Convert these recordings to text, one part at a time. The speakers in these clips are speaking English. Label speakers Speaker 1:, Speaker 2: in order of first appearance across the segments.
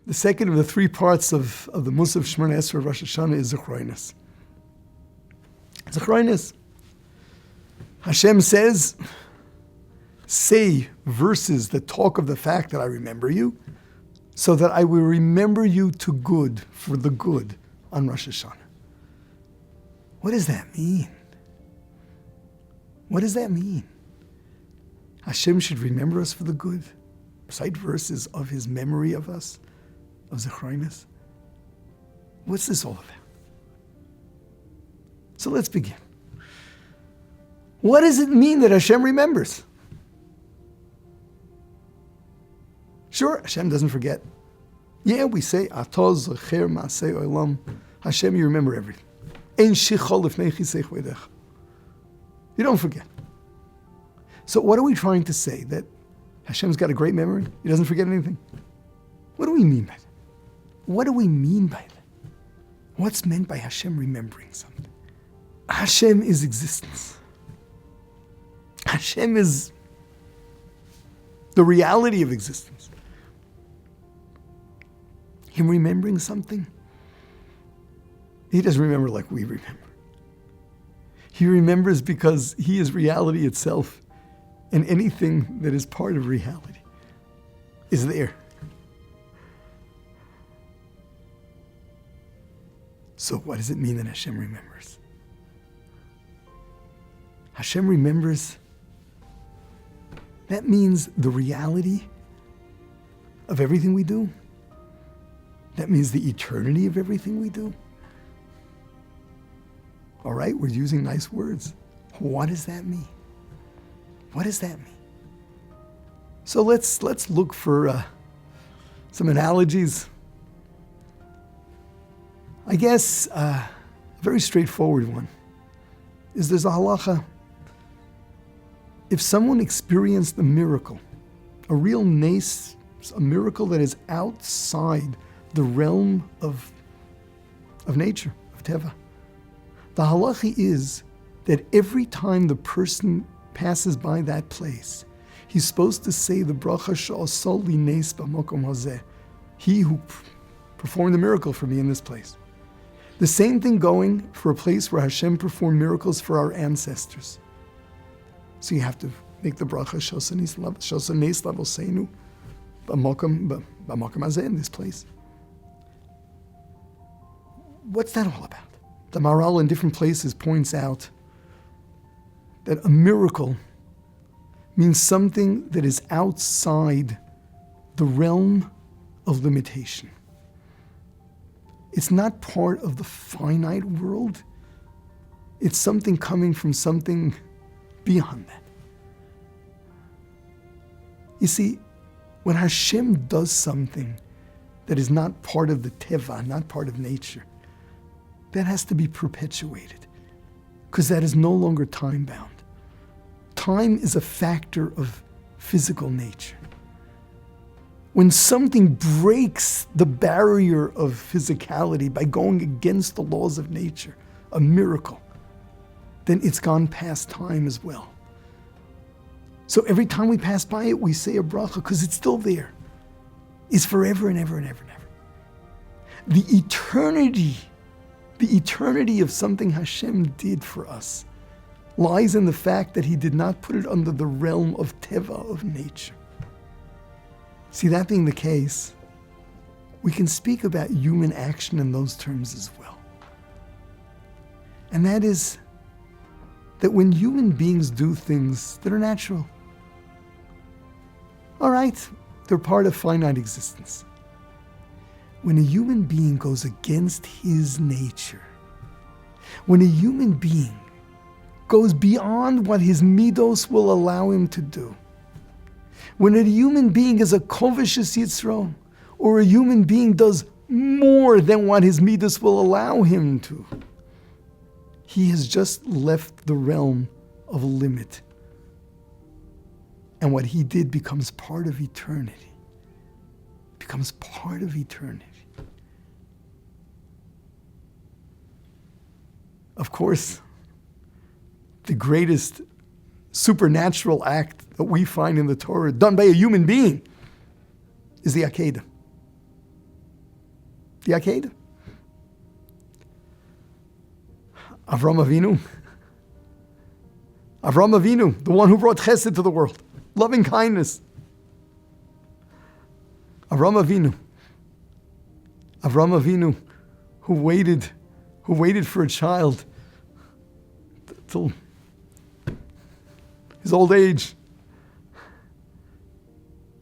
Speaker 1: The second of the three parts of the Mussaf Shemoné of Rosh Hashaná is Zicronot. Zicronot. Hashem says, say verses that talk of the fact that I remember you, so that I will remember you to good, for the good, on Rosh Hashaná. What does that mean? What does that mean? Hashem should remember us for the good. Recite verses of his memory of us, of Zicronot. What's this all about? So let's begin. What does it mean that Hashem remembers? Sure, Hashem doesn't forget. Yeah, we say, Atah zocher ma'aseh olam. Hashem, you remember everything. Ein shichol lifnei chisei chvedecha. You don't forget. So what are we trying to say? That Hashem's got a great memory? He doesn't forget anything? What do we mean by that? What do we mean by that? What's meant by Hashem remembering something? Hashem is existence. Hashem is the reality of existence. Him remembering something, he doesn't remember like we remember. He remembers because he is reality itself, and anything that is part of reality is there. So what does it mean that Hashem remembers? Hashem remembers, that means the reality of everything we do. That means the eternity of everything we do. All right, we're using nice words. What does that mean? What does that mean? So let's look for some analogies. I guess a very straightforward one is there's a halacha. If someone experienced a miracle, a real nace, a miracle that is outside the realm of nature, of teva, the halacha is that every time the person passes by that place, he's supposed to say the bracha she'aseh li nes b'makom hazeh, he who performed the miracle for me in this place. The same thing going for a place where Hashem performed miracles for our ancestors. So you have to make the bracha she'aseh nes l'avoseinu b'makom hazeh, in this place. What's that all about? The Maharal in different places points out that a miracle means something that is outside the realm of limitation. It's not part of the finite world. It's something coming from something beyond that. You see, when Hashem does something that is not part of the teva, not part of nature, that has to be perpetuated, because that is no longer time-bound. Time is a factor of physical nature. When something breaks the barrier of physicality by going against the laws of nature, a miracle, then it's gone past time as well. So every time we pass by it, we say a bracha, because it's still there. It's forever and ever and ever and ever. The eternity of something Hashem did for us lies in the fact that he did not put it under the realm of teva, of nature. See, that being the case, we can speak about human action in those terms as well. And that is that when human beings do things that are natural, all right, they're part of finite existence. When a human being goes against his nature, when a human being goes beyond what his midos will allow him to do, when a human being is a koveshes yitzro, or a human being does more than what his midos will allow him to, he has just left the realm of a limit. And what he did becomes part of eternity. Becomes part of eternity. Of course, the greatest supernatural act that we find in the Torah done by a human being is the Akedah. the Akedah. Avram Avinu, the one who brought chesed to the world, loving kindness. Avram Avinu, who waited for a child till his old age.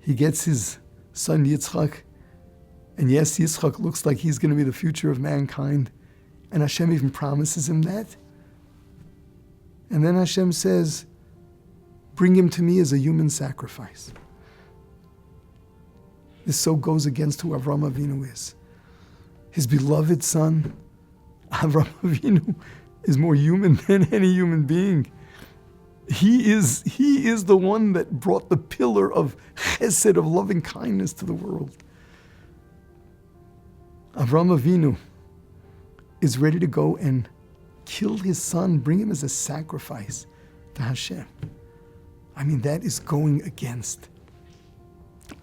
Speaker 1: He gets his son Yitzchak, and yes, Yitzchak looks like he's going to be the future of mankind, and Hashem even promises him that. And then Hashem says, bring him to me as a human sacrifice. This so goes against who Avram Avinu is. His beloved son, Avram Avinu, is more human than any human being. He is the one that brought the pillar of chesed, of loving kindness to the world. Avram Avinu is ready to go and kill his son, bring him as a sacrifice to Hashem. I mean, that is going against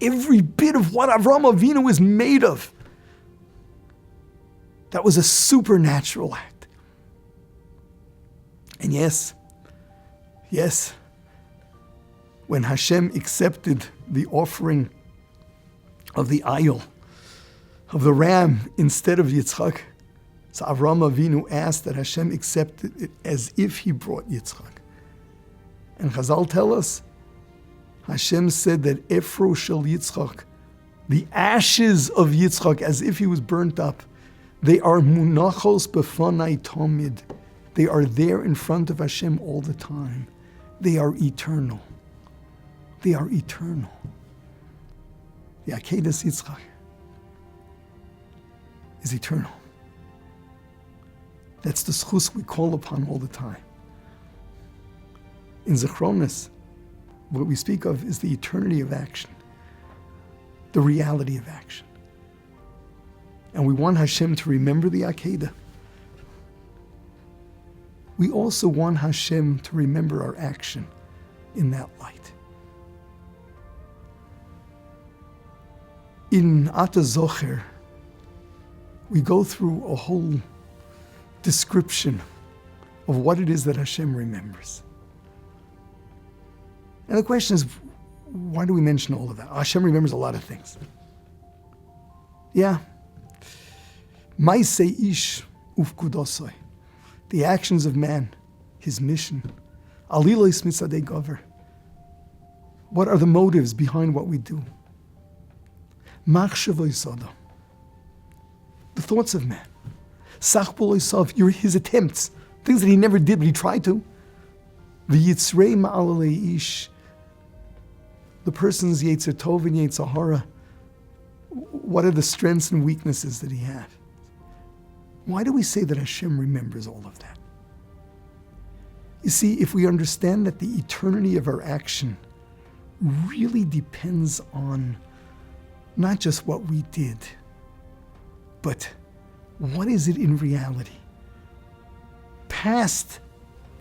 Speaker 1: every bit of what Avram Avinu is made of. That was a supernatural act. And yes, when Hashem accepted the offering of the ayil, of the ram instead of Yitzchak, so Avram Avinu asked that Hashem accepted it as if he brought Yitzchak. And Chazal tell us, Hashem said that Efro shel Yitzchak, the ashes of Yitzchak, as if he was burnt up, they are munachos befanai tomid. They are there in front of Hashem all the time. They are eternal. They are eternal. The Akedas Yitzchak is eternal. That's the schus we call upon all the time. In Zicronot, what we speak of is the eternity of action, the reality of action. And we want Hashem to remember the Akedah. We also want Hashem to remember our action in that light. In Ata Zocher, we go through a whole description of what it is that Hashem remembers. And the question is, why do we mention all of that? Hashem remembers a lot of things. Yeah. Maisei ish ufkudosoi. The actions of man, his mission. Alilois mitzadei gover. What are the motives behind what we do? Machshavoi sodo. The thoughts of man. Sachbol oisav, his attempts, things that he never did, but he tried to. V'yitzrei ma'alalei ish. The person's Yetzer Tov and Yetzer Hara. What are the strengths and weaknesses that he had? Why do we say that Hashem remembers all of that? You see, if we understand that the eternity of our action really depends on not just what we did, but what is it in reality, past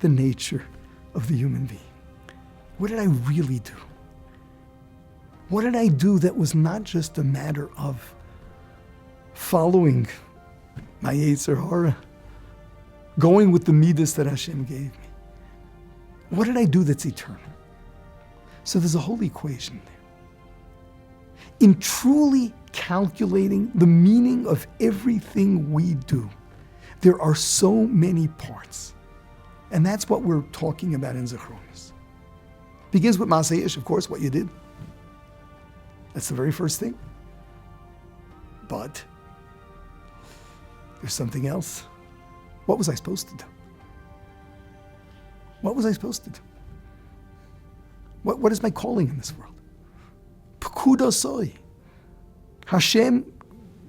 Speaker 1: the nature of the human being? What did I really do? What did I do that was not just a matter of following my Yetzer Hara, going with the midas that Hashem gave me? What did I do that's eternal? So there's a whole equation there. In truly calculating the meaning of everything we do, there are so many parts. And that's what we're talking about in Zicronot. Begins with Masei Ish, of course, what you did. That's the very first thing. But there's something else. What was I supposed to do? What was I supposed to do? What is my calling in this world? Pekudosoi. Hashem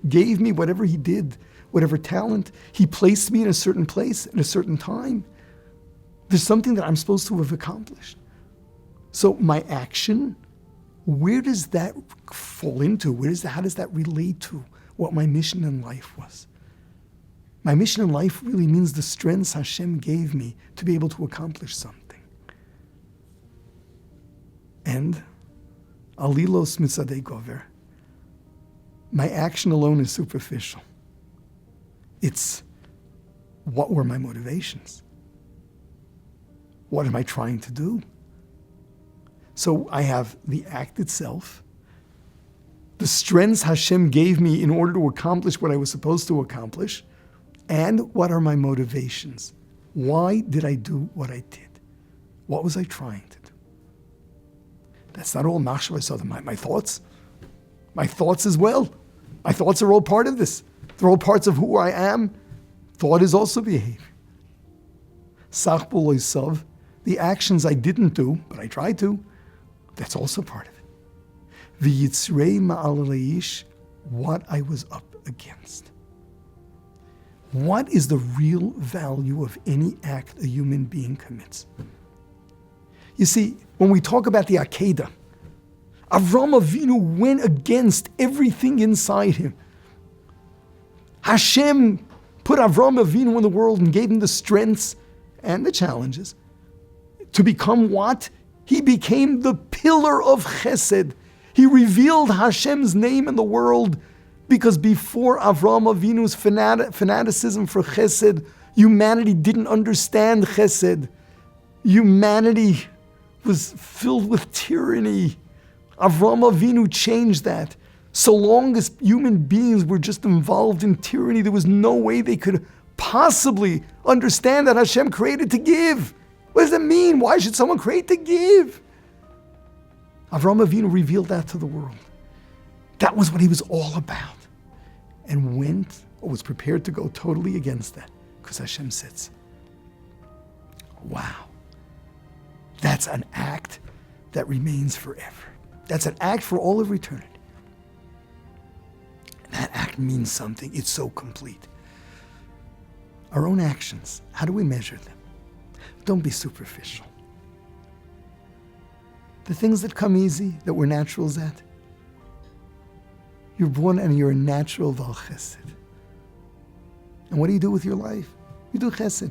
Speaker 1: gave me whatever he did, whatever talent. He placed me in a certain place at a certain time. There's something that I'm supposed to have accomplished. So my action, where does that fall into? How does that relate to what my mission in life was? My mission in life really means the strengths Hashem gave me to be able to accomplish something. And alilos mitzadei gover. My action alone is superficial. It's what were my motivations? What am I trying to do? So I have the act itself, the strengths Hashem gave me in order to accomplish what I was supposed to accomplish, and what are my motivations? Why did I do what I did? What was I trying to do? That's not all machshava, so my thoughts. My thoughts as well. My thoughts are all part of this. They're all parts of who I am. Thought is also behavior. Sach b'lo isav, the actions I didn't do, but I tried to, that's also part of it. V'yitzrei ma'al reish, what I was up against. What is the real value of any act a human being commits? You see, when we talk about the Akedah, Avraham Avinu went against everything inside him. Hashem put Avraham Avinu in the world and gave him the strengths and the challenges to become what? He became the pillar of chesed. He revealed Hashem's name in the world because before Avraham Avinu's fanaticism for chesed, humanity didn't understand chesed. Humanity was filled with tyranny. Avraham Avinu changed that. So long as human beings were just involved in tyranny, there was no way they could possibly understand that Hashem created to give. What does that mean? Why should someone create to give? Avraham Avinu revealed that to the world. That was what he was all about. And went, or was prepared to go totally against that, because Hashem sits. Wow. That's an act that remains forever. That's an act for all of eternity. That act means something. It's so complete. Our own actions, how do we measure them? Don't be superficial. The things that come easy, that we're naturals at, you're born and you're a natural val chesed. And what do you do with your life? You do chesed.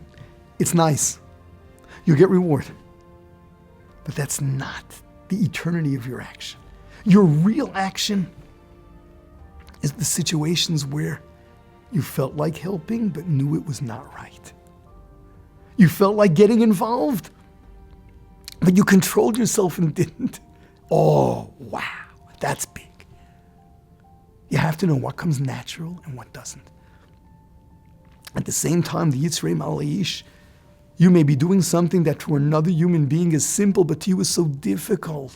Speaker 1: It's nice. You get reward. But that's not the eternity of your action. Your real action is the situations where you felt like helping but knew it was not right. You felt like getting involved, but you controlled yourself and didn't. Oh, wow, that's big. You have to know what comes natural and what doesn't. At the same time, the Yitzrei Malayish, you may be doing something that to another human being is simple, but to you is so difficult.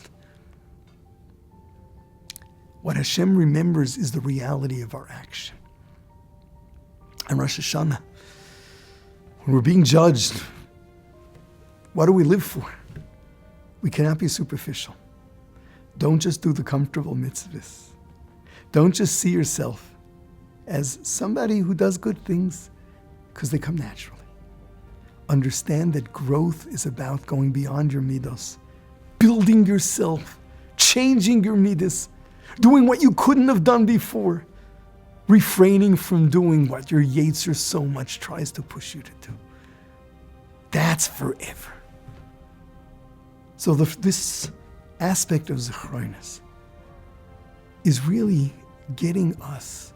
Speaker 1: What Hashem remembers is the reality of our action. And Rosh Hashaná, when we're being judged, what do we live for? We cannot be superficial. Don't just do the comfortable mitzvahs. Don't just see yourself as somebody who does good things because they come naturally. Understand that growth is about going beyond your midos, building yourself, changing your midas, doing what you couldn't have done before, refraining from doing what your Yetzer so much tries to push you to do. That's forever. So this aspect of Zicronot is really getting us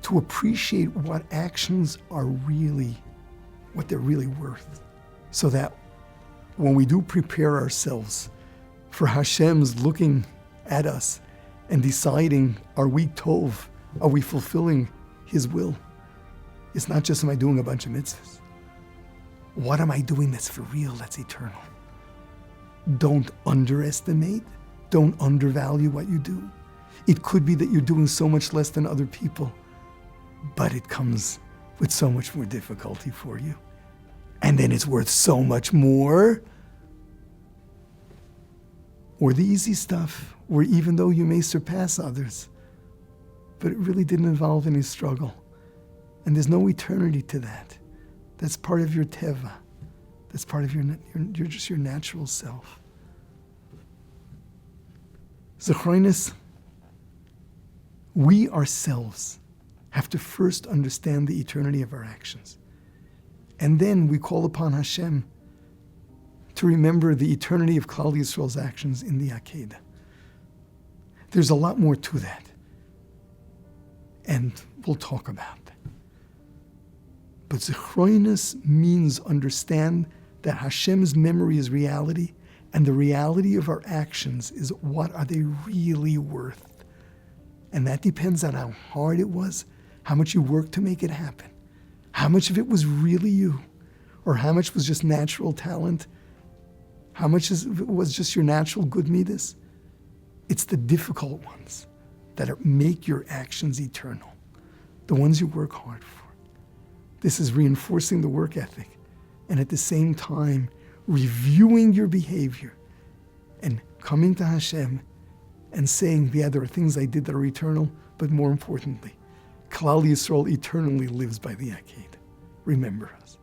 Speaker 1: to appreciate what actions are really, what they're really worth. So that when we do prepare ourselves for Hashem's looking at us and deciding, are we tov? Are we fulfilling His will? It's not just, am I doing a bunch of mitzvahs? What am I doing that's for real, that's eternal? Don't underestimate, don't undervalue what you do. It could be that you're doing so much less than other people, but it comes with so much more difficulty for you. And then it's worth so much more. Or the easy stuff, where even though you may surpass others, but it really didn't involve any struggle. And there's no eternity to that. That's part of your teva. That's part of you're just your natural self. Zicronot, we ourselves have to first understand the eternity of our actions. And then we call upon Hashem to remember the eternity of Klal Yisrael's actions in the Akedah. There's a lot more to that. And we'll talk about that. But Zicronot means understand that Hashem's memory is reality, and the reality of our actions is what are they really worth. And that depends on how hard it was, how much you worked to make it happen, how much of it was really you, or how much was just natural talent, how much of it was just your natural good midas. It's the difficult ones that make your actions eternal, the ones you work hard for. This is reinforcing the work ethic, and at the same time, reviewing your behavior and coming to Hashem and saying, yeah, there are things I did that are eternal, but more importantly, Klal Yisrael eternally lives by the Akid. Remember us.